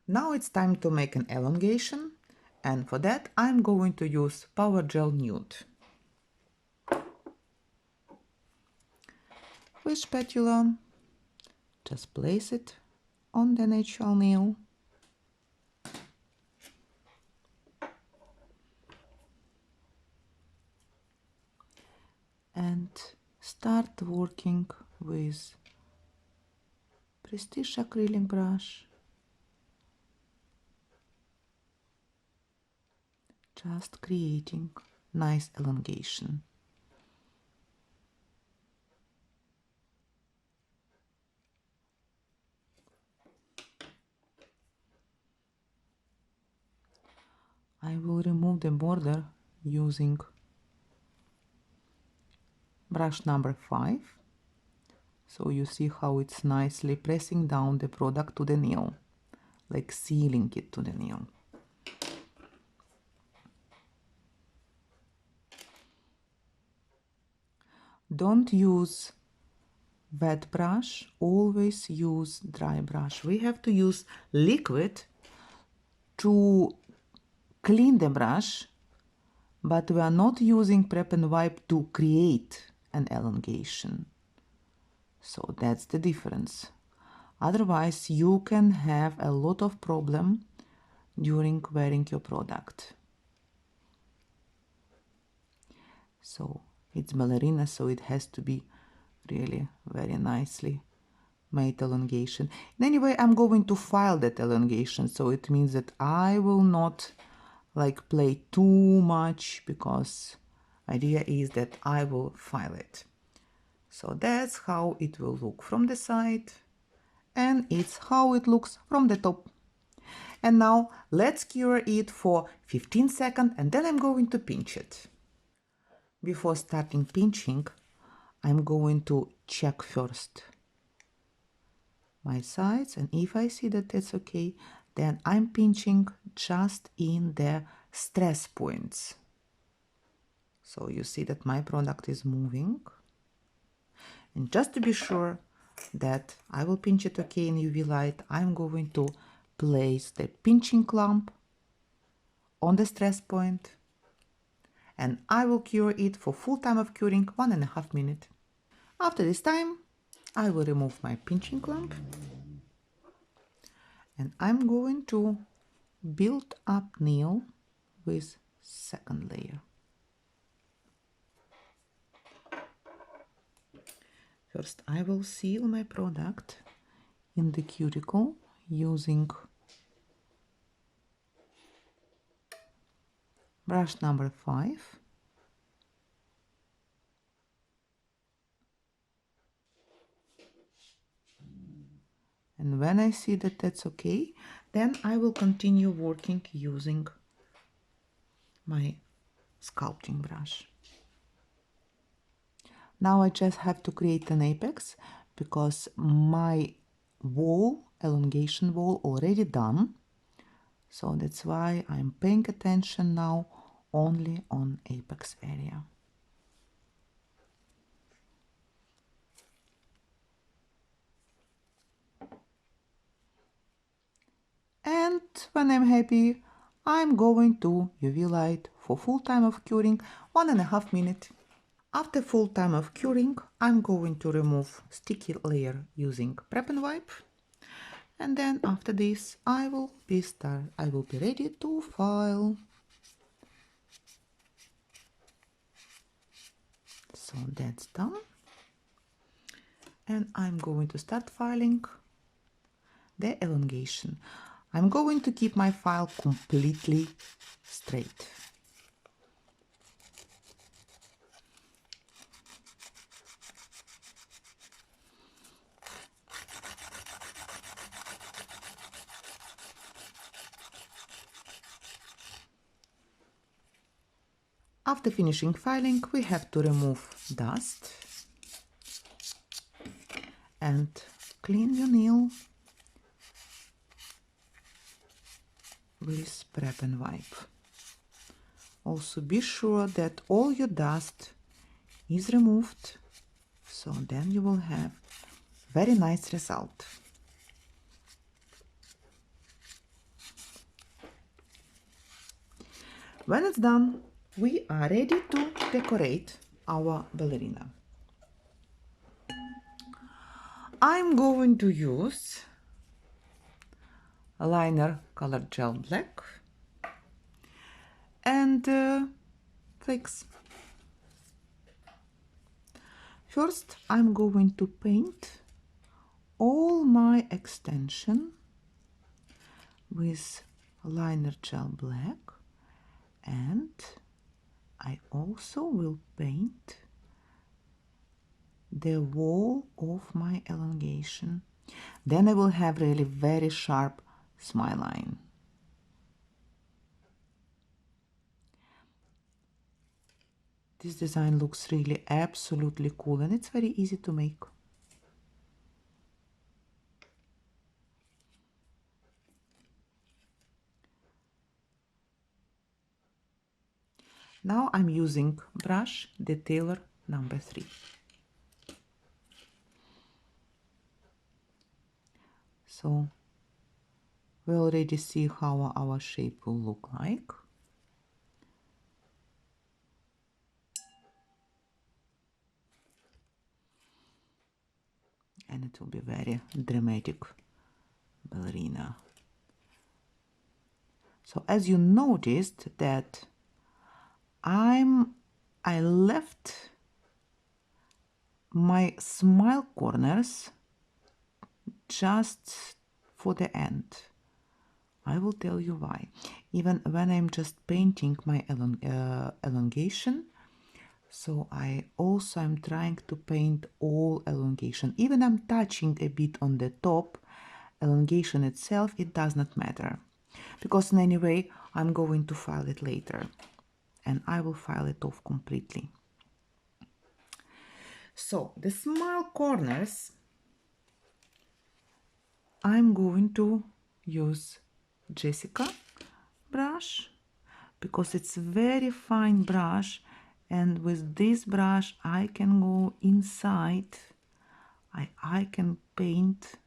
Now it's time to make an elongation, and for that I'm going to use Powergel Nude. With spatula, just place it on the natural nail. And start working with Prestige acrylic brush. Just creating nice elongation. I will remove the border using brush number 5. So you see how it's nicely pressing down the product to the nail, like sealing it to the nail. Don't use wet brush, always use dry brush. We have to use liquid to clean the brush, but we are not using prep and wipe to create an elongation. So that's the difference. Otherwise you can have a lot of problem during wearing your product. So it's ballerina, so it has to be really very nicely made elongation. And anyway, I'm going to file that elongation, so it means that I will not like play too much, because idea is that I will file it. So that's how it will look from the side, and it's how it looks from the top. And now let's cure it for 15 seconds, and then I'm going to pinch it. Before starting pinching, I'm going to check first my sides, and if I see that it's okay, then I'm pinching just in the stress points. So you see that my product is moving, and just to be sure that I will pinch it okay in UV light, I'm going to place the pinching clamp on the stress point, and I will cure it for full time of curing 1.5 minutes. After this time, I will remove my pinching clamp, and I'm going to build up nail with second layer. First, I will seal my product in the cuticle using brush number 5. And when I see that that's okay, then I will continue working using my sculpting brush. Now I just have to create an apex, because my wall, elongation wall, already done. So that's why I'm paying attention now only on apex area. And when I'm happy, I'm going to UV light for full time of curing 1.5 minutes. After full time of curing, I'm going to remove sticky layer using prep and wipe. And then after this, I will be ready to file. So that's done. And I'm going to start filing the elongation. I'm going to keep my file completely straight. After finishing filing, we have to remove dust and clean your nail with prep and wipe. Also be sure that all your dust is removed, so then you will have very nice result. When it's done, we are ready to decorate our ballerina. I'm going to use a liner colored gel black and flakes. First, I'm going to paint all my extension with liner gel black, and I also will paint the wall of my elongation. Then I will have really very sharp smile line. This design looks really absolutely cool, and it's very easy to make. Now I'm using brush Detainer number 3. So we already see how our shape will look like. And it will be very dramatic ballerina. So as you noticed that I left my smile corners just for the end. I will tell you why. Even when I'm just painting my elongation, so I also am trying to paint all elongation. Even I'm touching a bit on the top, elongation itself, it does not matter. Because in any way, I'm going to file it later. And I will file it off completely. So the smile corners, I'm going to use Yessica brush because it's a very fine brush, and with this brush I can go inside. I can paint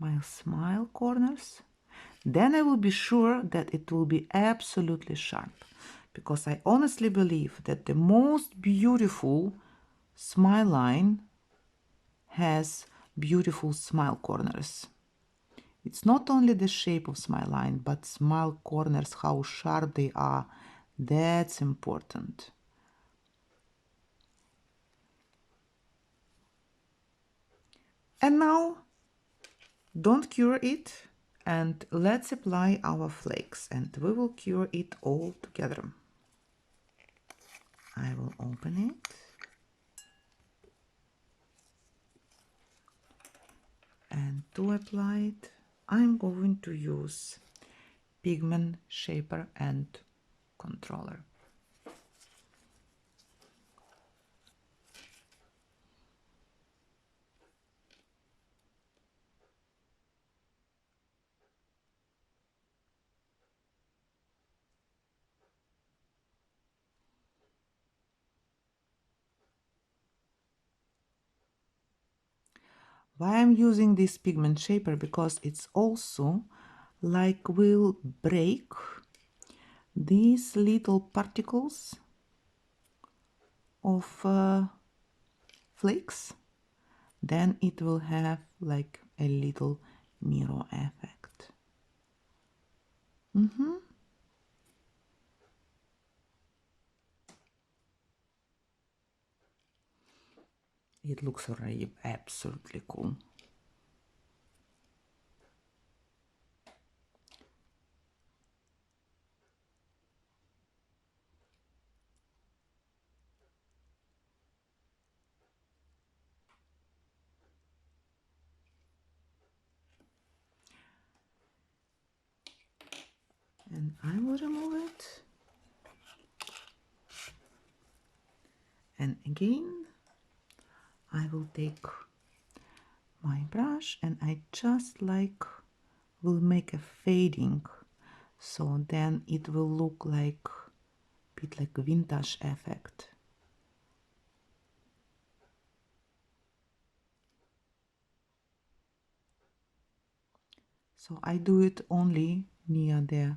my smile corners. Then I will be sure that it will be absolutely sharp, because I honestly believe that the most beautiful smile line has beautiful smile corners. It's not only the shape of smile line, but smile corners, how sharp they are. That's important. And now, don't cure it, and let's apply our flakes, and we will cure it all together. I will open it. And to apply it, I'm going to use Pigment shaper and controller. Why I'm using this pigment shaper? Because it's also like will break these little particles of flakes. Then it will have like a little mirror effect. It looks already absolutely cool. And I will remove it. And again, I will take my brush and I just like will make a fading, so then it will look like a bit like a vintage effect. So I do it only near the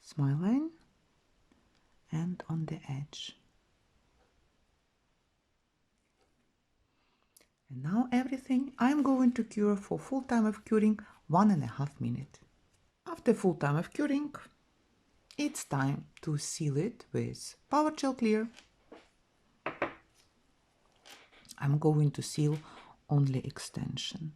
smile line and on the edge. And now everything I'm going to cure for full time of curing 1.5 minutes. After full time of curing, it's time to seal it with Powergel Clear. I'm going to seal only extension.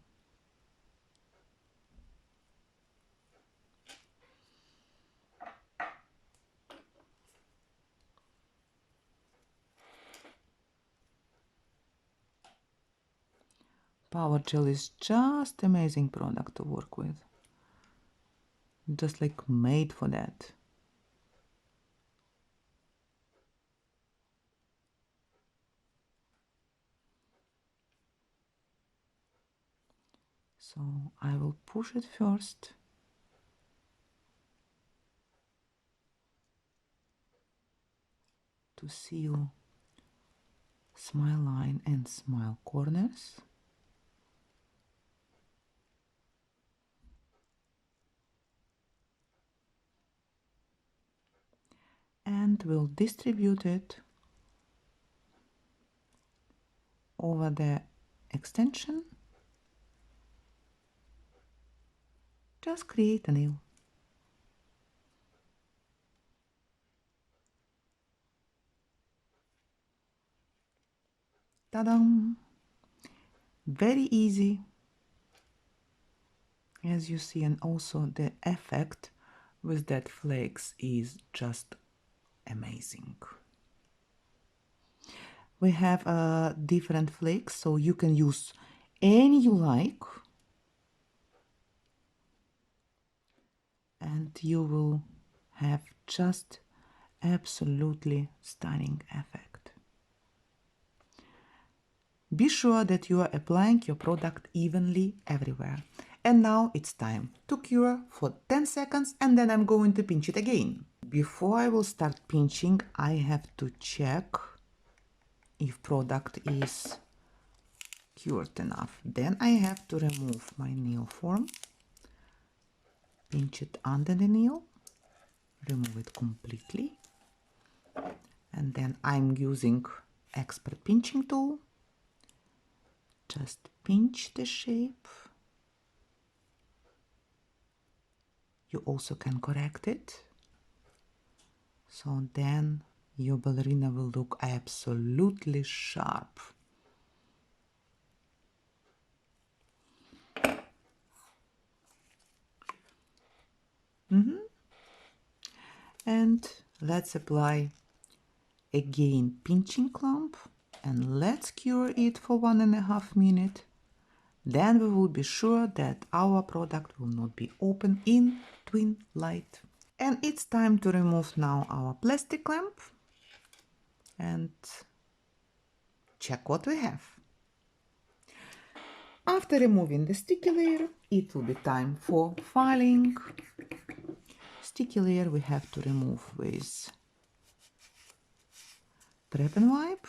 Powergel is just amazing product to work with. Just like made for that. So I will push it first. To seal smile line and smile corners. And we'll distribute it over the extension. Just create a nail. Ta-da! Very easy, as you see, and also the effect with that flakes is just amazing. We have different flakes, so you can use any you like, and you will have just absolutely stunning effect. Be sure that you are applying your product evenly everywhere. And now it's time to cure for 10 seconds and then I'm going to pinch it again. Before I will start pinching, I have to check if product is cured enough. Then I have to remove my nail form, pinch it under the nail, remove it completely, and then I'm using expert pinching tool. Just pinch the shape. You also can correct it. So then your ballerina will look absolutely sharp. And let's apply again pinching clump and let's cure it for 1.5 minutes. Then we will be sure that our product will not be open in twin light. And it's time to remove now our plastic clamp and check what we have. After removing the sticky layer, it will be time for filing. Sticky layer we have to remove with prep and wipe.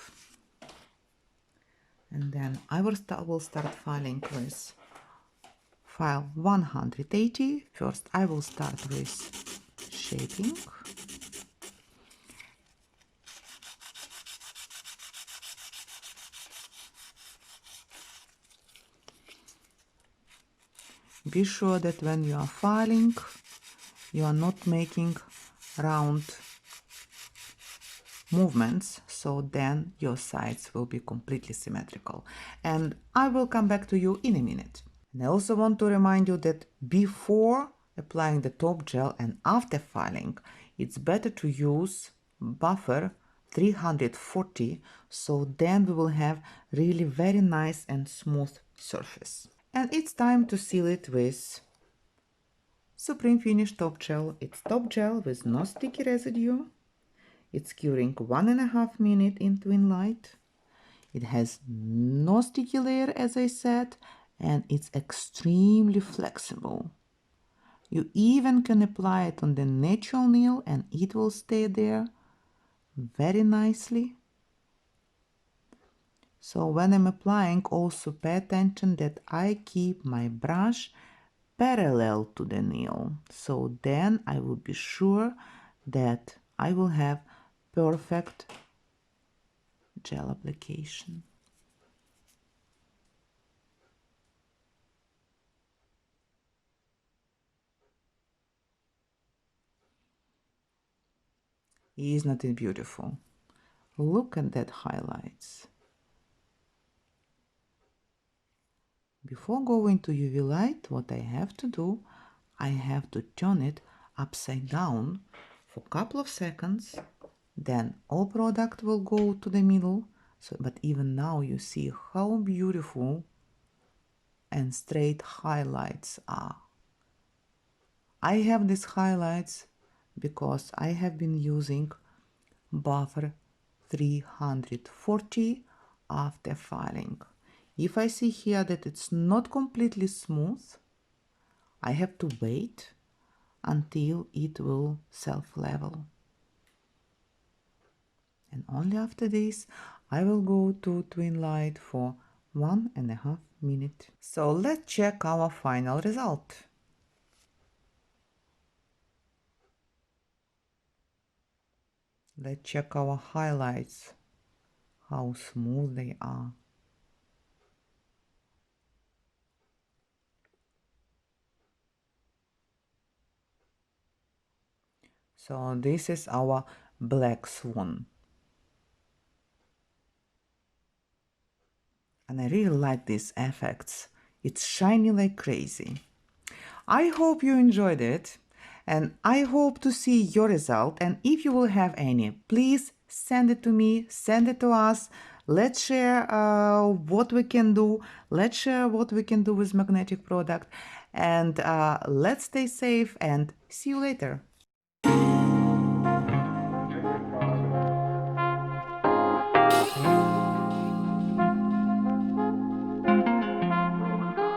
And then I will start filing with file 180. First I will start with shaping. Be sure that when you are filing, you are not making round movements, so then your sides will be completely symmetrical. And I will come back to you in a minute. And I also want to remind you that before applying the top gel and after filing, it's better to use buffer 340, so then we will have really very nice and smooth surface. And it's time to seal it with Supreme Finish Top Gel. It's top gel with no sticky residue. It's curing 1.5 minutes in twin light. It has no sticky layer, as I said, and it's extremely flexible. You even can apply it on the natural nail and it will stay there very nicely. So when I'm applying, also pay attention that I keep my brush parallel to the nail. So then I will be sure that I will have perfect gel application. Isn't it beautiful? Look at that highlights. Before going to UV light, what I have to do, I have to turn it upside down for a couple of seconds. Then all product will go to the middle. So, but even now you see how beautiful and straight highlights are. I have these highlights because I have been using buffer 340 after filing. If I see here that it's not completely smooth, I have to wait until it will self-level. And only after this, I will go to twin light for 1.5 minutes. So let's check our final result. Let's check our highlights, how smooth they are. So this is our Black Swan. And I really like these effects. It's shiny like crazy. I hope you enjoyed it, and I hope to see your result. And if you will have any, please send it to me, send it to us. Let's share what we can do. Let's share what we can do with magnetic product. And let's stay safe and see you later.